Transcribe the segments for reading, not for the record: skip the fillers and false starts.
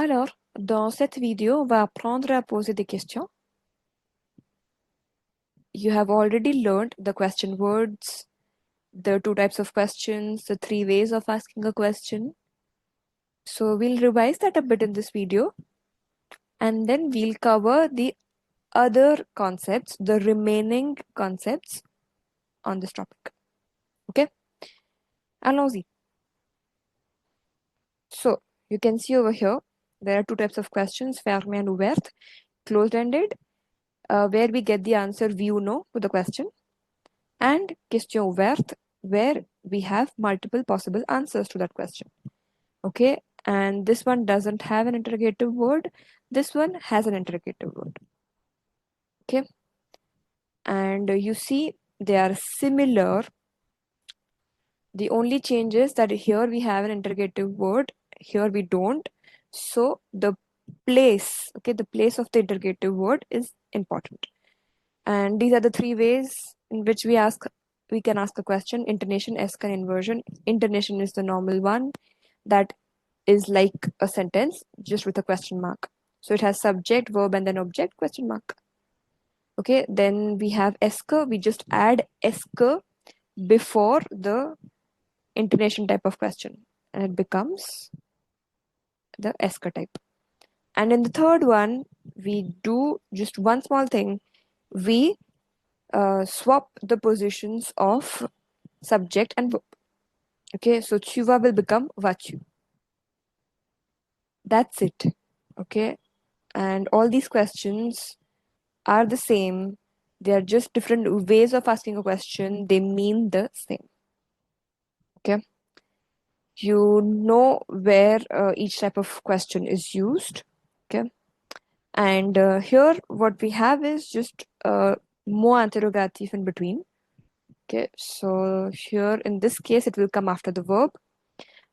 Alors, dans cette vidéo, on va apprendre à poser des questions. You have already learned the question words, the two types of questions, the three ways of asking a question. So we'll revise that a bit in this video, and then we'll cover the other concepts, the remaining concepts on this topic. Okay? Allons-y. So, you can see over here, there are two types of questions, fermé and ouverte, closed-ended, where we get the answer oui ou no to the question, and question ouverte, where we have multiple possible answers to that question. Okay, and this one doesn't have an interrogative word. This one has an interrogative word. Okay, and you see they are similar. The only change is that here we have an interrogative word, here we don't. So the place, okay, the place of the interrogative word is important. And these are the three ways in which we can ask a question: intonation, esque, and inversion. Intonation is the normal one that is like a sentence just with a question mark. So it has subject, verb, and then object, question mark. Okay, then we have esque. We just add esque before the intonation type of question, and it becomes the esque type. And in the third one, we do just one small thing. We swap the positions of subject and verb. Okay, so tu vas will become vas-tu. That's it. Okay, and all these questions are the same. They are just different ways of asking a question. They mean the same. Okay, you know where each type of question is used. Okay, and here what we have is just mot interrogatif in between. Okay, so here in this case it will come after the verb,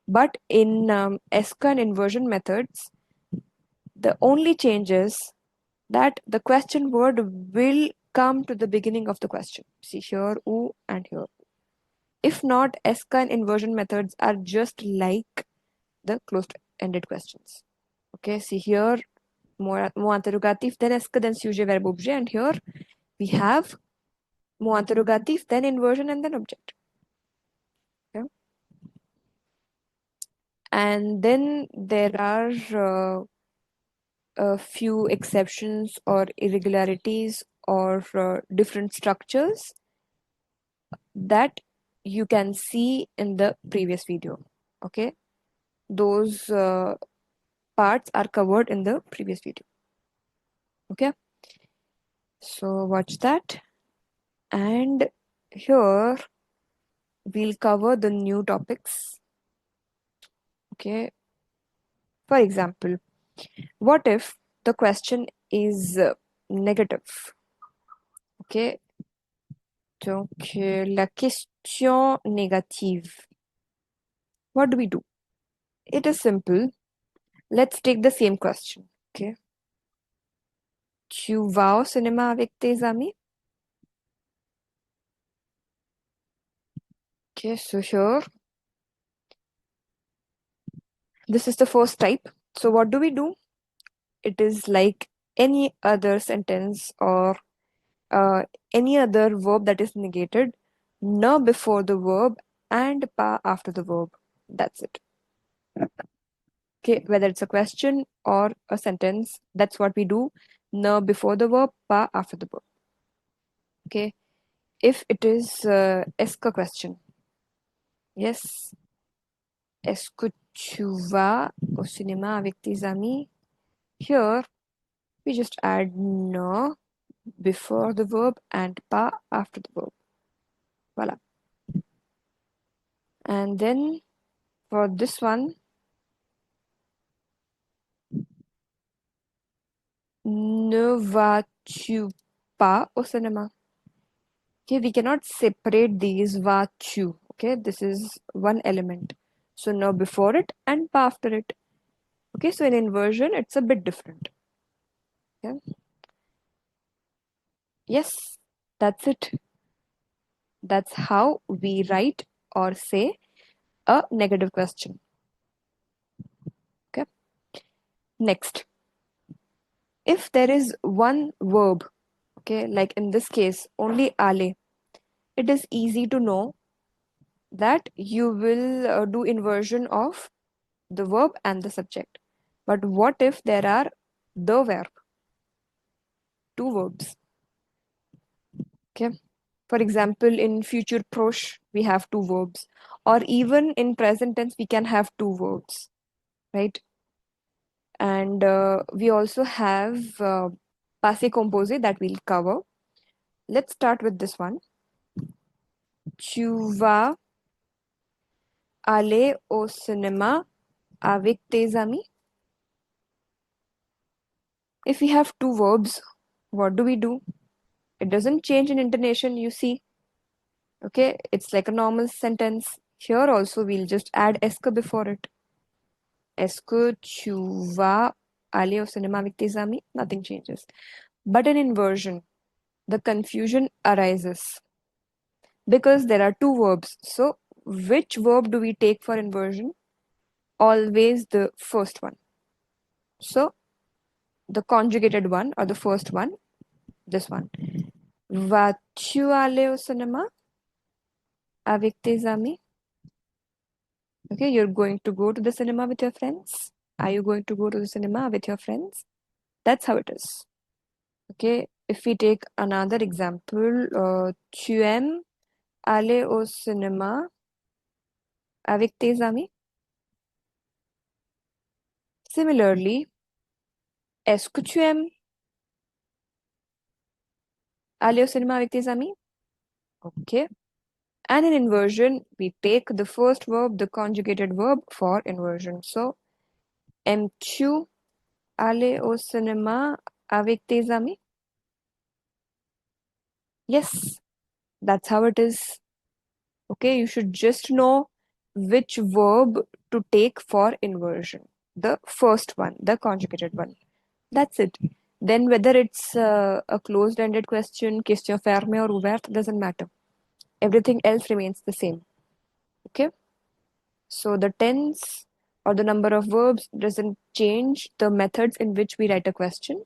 but in esque and inversion methods, the only change is that the question word will come to the beginning of the question. See here, oo and here. If not, esque and inversion methods are just like the closed-ended questions. Okay, see here, mot interrogatif, then esque, then sujet, verb, objet, and here we have mot interrogatif, then inversion, and then object. Okay. And then there are a few exceptions or irregularities or different structures that you can see in the previous video. Okay, those parts are covered in the previous video. Okay, so watch that, and here we'll cover the new topics. Okay, for example, what if the question is negative? Ok, donc la question négative. What do we do? It is simple. Let's take the same question. Okay. Tu vas au cinéma avec tes amis? Okay, so here, this is the first type. So what do we do? It is like any other sentence or any other verb that is negated, na before the verb and pa after the verb. That's it. Okay, whether it's a question or a sentence, that's what we do. Na before the verb, pa after the verb. Okay, if it is esque question, yes, est-ce que tu vas au cinéma avec tes amis? Here, we just add na before the verb and pa after the verb. Voila. And then for this one, ne vas-tu pas au cinéma? Okay, we cannot separate these vas-tu. Okay, this is one element. So na before it and pa after it. Okay, so in inversion, it's a bit different. Okay. Yes, that's it. That's how we write or say a negative question. Okay. Next, if there is one verb, okay, like in this case, only ale, it is easy to know that you will do inversion of the verb and the subject. But what if there are the verb, two verbs? Okay. For example, in future prosh, we have two verbs, or even in present tense, we can have two verbs, right? And we also have passé composé that we'll cover. Let's start with this one. Tu vas aller au cinéma avec tes amis. If we have two verbs, what do? It doesn't change in intonation, you see. Okay, it's like a normal sentence. Here also, we'll just add est before it. Est-ce que tu vas aller au cinéma avec tes amis? Nothing changes. But in inversion, the confusion arises because there are two verbs. So, which verb do we take for inversion? Always the first one. So, the conjugated one or the first one, this one. Vas-tu aller au cinéma avec tes amis? Okay, you're going to go to the cinema with your friends. Are you going to go to the cinema with your friends? That's how it is. Okay, if we take another example, tu aimes aller au cinéma avec tes amis? Similarly, est-ce que tu aimes aller au cinéma avec tes amis? Okay. And in inversion, we take the first verb, the conjugated verb for inversion. So, aimes-tu aller au cinéma avec tes amis? Yes, that's how it is. Okay, you should just know which verb to take for inversion. The first one, the conjugated one. That's it. Then whether it's a closed-ended question, question fermée or ouverte, doesn't matter. Everything else remains the same. Okay? So the tense or the number of verbs doesn't change the methods in which we write a question.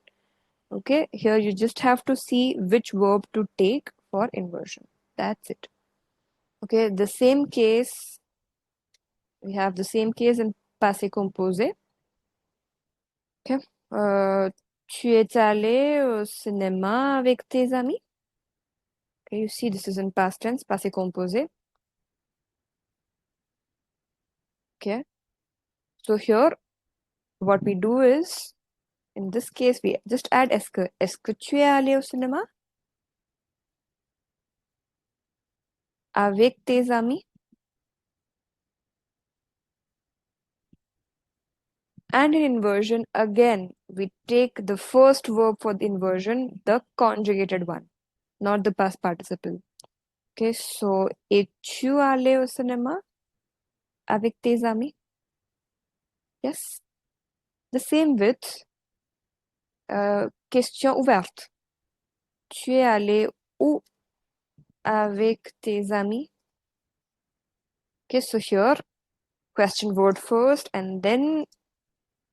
Okay? Here you just have to see which verb to take for inversion. That's it. Okay, the same case, we have the same case in passé composé. Okay. Tu es allé au cinéma avec tes amis? Okay, you see this is in past tense, passé composé. Okay. So here, what we do is, in this case, we just add est-ce que. Est-ce que tu es allé au cinéma avec tes amis? And in inversion, again, we take the first verb for the inversion, the conjugated one, not the past participle. Okay, so es-tu allé au cinéma avec tes amis? Yes. The same with question ouverte. Tu es allé où avec tes amis? Okay, so here, question word first, and then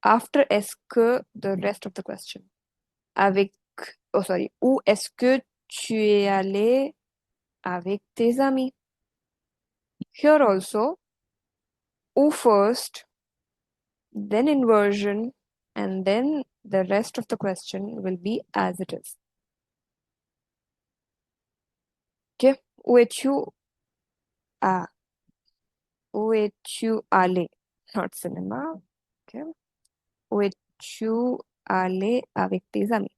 after est-ce que, the rest of the question. Avec, oh sorry, où est-ce que tu es allé avec tes amis? Here also, où first, then inversion, and then the rest of the question will be as it is. Okay, où es-tu à? Où es-tu allé? Not cinéma. Okay. Où es-tu allé avec tes amis?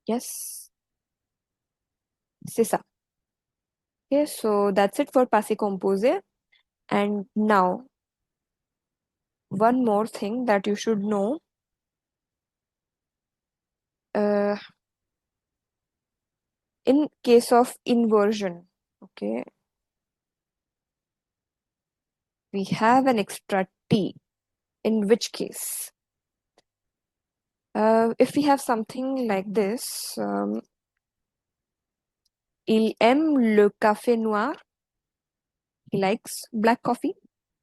Yes, c'est ça. Okay, so that's it for passé composé. And now, one more thing that you should know. In case of inversion, okay, we have an extra T. In which case? If we have something like this, il aime le café noir. He likes black coffee.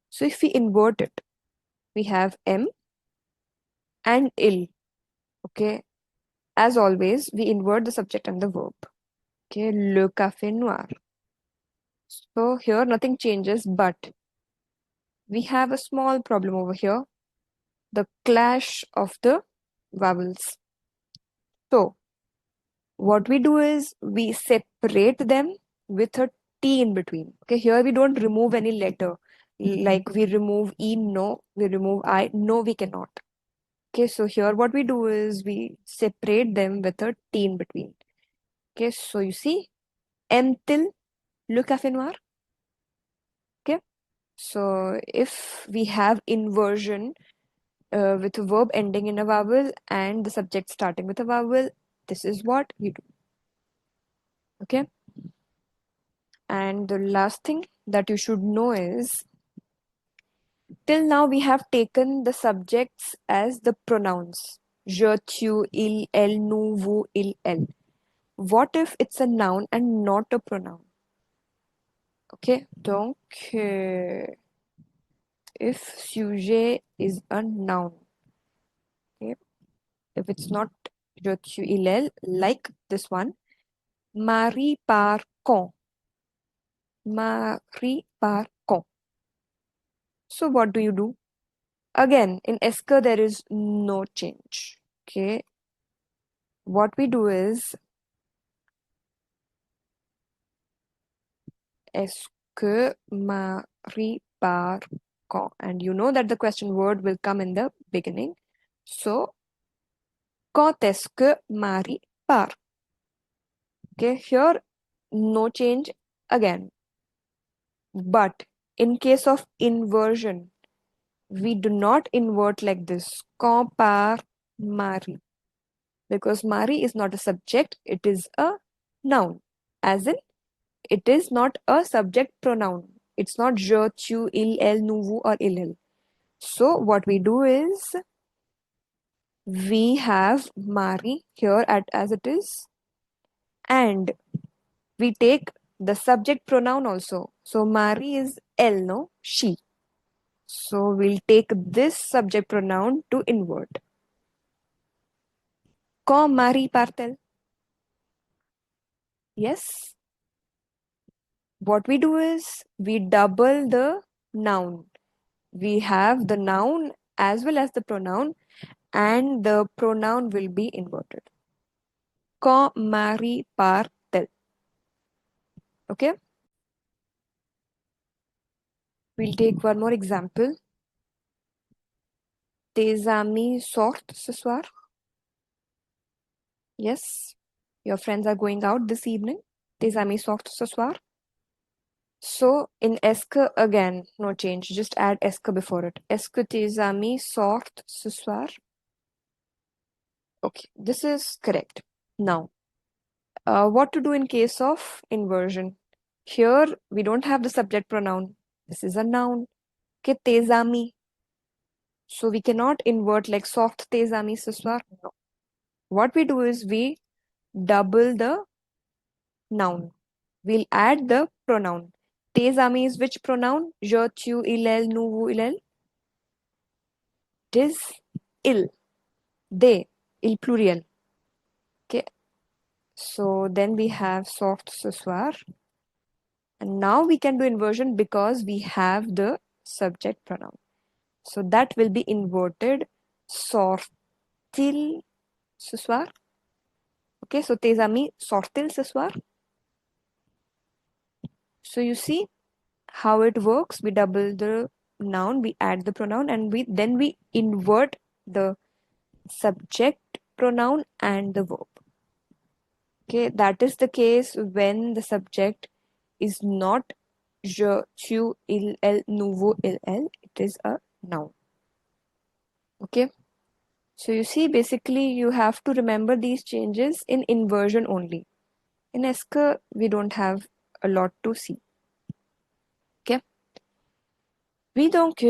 So if we invert it, we have M and il. Okay. As always, we invert the subject and the verb. Okay. Le café noir. So here nothing changes, but we have a small problem over here. The clash of the vowels. So what we do is we separate them with a T in between. Okay, here we don't remove any letter. Like we remove E, no. We remove I, no, we cannot. Okay, so here what we do is we separate them with a T in between. Okay, so you see, M till le café noir. Okay, so if we have inversion with a verb ending in a vowel and the subject starting with a vowel, this is what we do. Okay. And the last thing that you should know is till now we have taken the subjects as the pronouns. Je, tu, il, elle, nous, vous, il, elle. What if it's a noun and not a pronoun? Okay, donc if sujet is a noun, okay, if it's not je, tu, il, elle, like this one, Marie part quand. Marie part quand. So what do you do? Again, in Esker, there is no change. Okay. What we do is Eske Marie part quand. And you know that the question word will come in the beginning. So, quand est-ce que Marie part? Okay. Here, no change again. But in case of inversion, we do not invert like this. Quand part Marie. Because Marie is not a subject, it is a noun. As in, it is not a subject pronoun. It's not je, tu, il, elle, nous, vous, or il, elle. So, what we do is, we have Marie here as it is, and we take the subject pronoun also. So, Marie is elle, no? She. So, we'll take this subject pronoun to invert. Quand Marie part-elle? Yes. What we do is, we double the noun. We have the noun as well as the pronoun, and the pronoun will be inverted. Quand Marie part-elle? Okay. We'll take one more example. Tes amis sortent ce soir? Yes. Your friends are going out this evening. Tes amis sortent ce soir? So in est-ce again, no change. Just add est-ce before it. Est-ce que tes amis sortent ce soir? Okay, this is correct. Now, what to do in case of inversion? Here, we don't have the subject pronoun. This is a noun. Que tes amis. So we cannot invert like soft tes amis ce soir. No. What we do is we double the noun. We'll add the pronoun. Tes amis is which pronoun? Je, tu, il, elle, nous, vous, il, elle. It is il. They. Il pluriel. Okay. So then we have soft ce soir. And now we can do inversion because we have the subject pronoun. So that will be inverted. Sortent-ils ce soir? Okay, so tes amis sortent-ils ce soir? So you see how it works. We double the noun, we add the pronoun, and then we invert the subject pronoun and the verb. Okay, that is the case when the subject is not je, tu, il, elle, nous, vous, il, elle. It is a noun. Okay. So you see, basically you have to remember these changes in inversion only. In Esker, we don't have a lot to see. Okay. Oui, donc,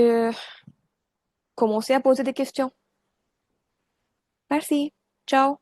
commencez à poser des questions. Merci. Ciao.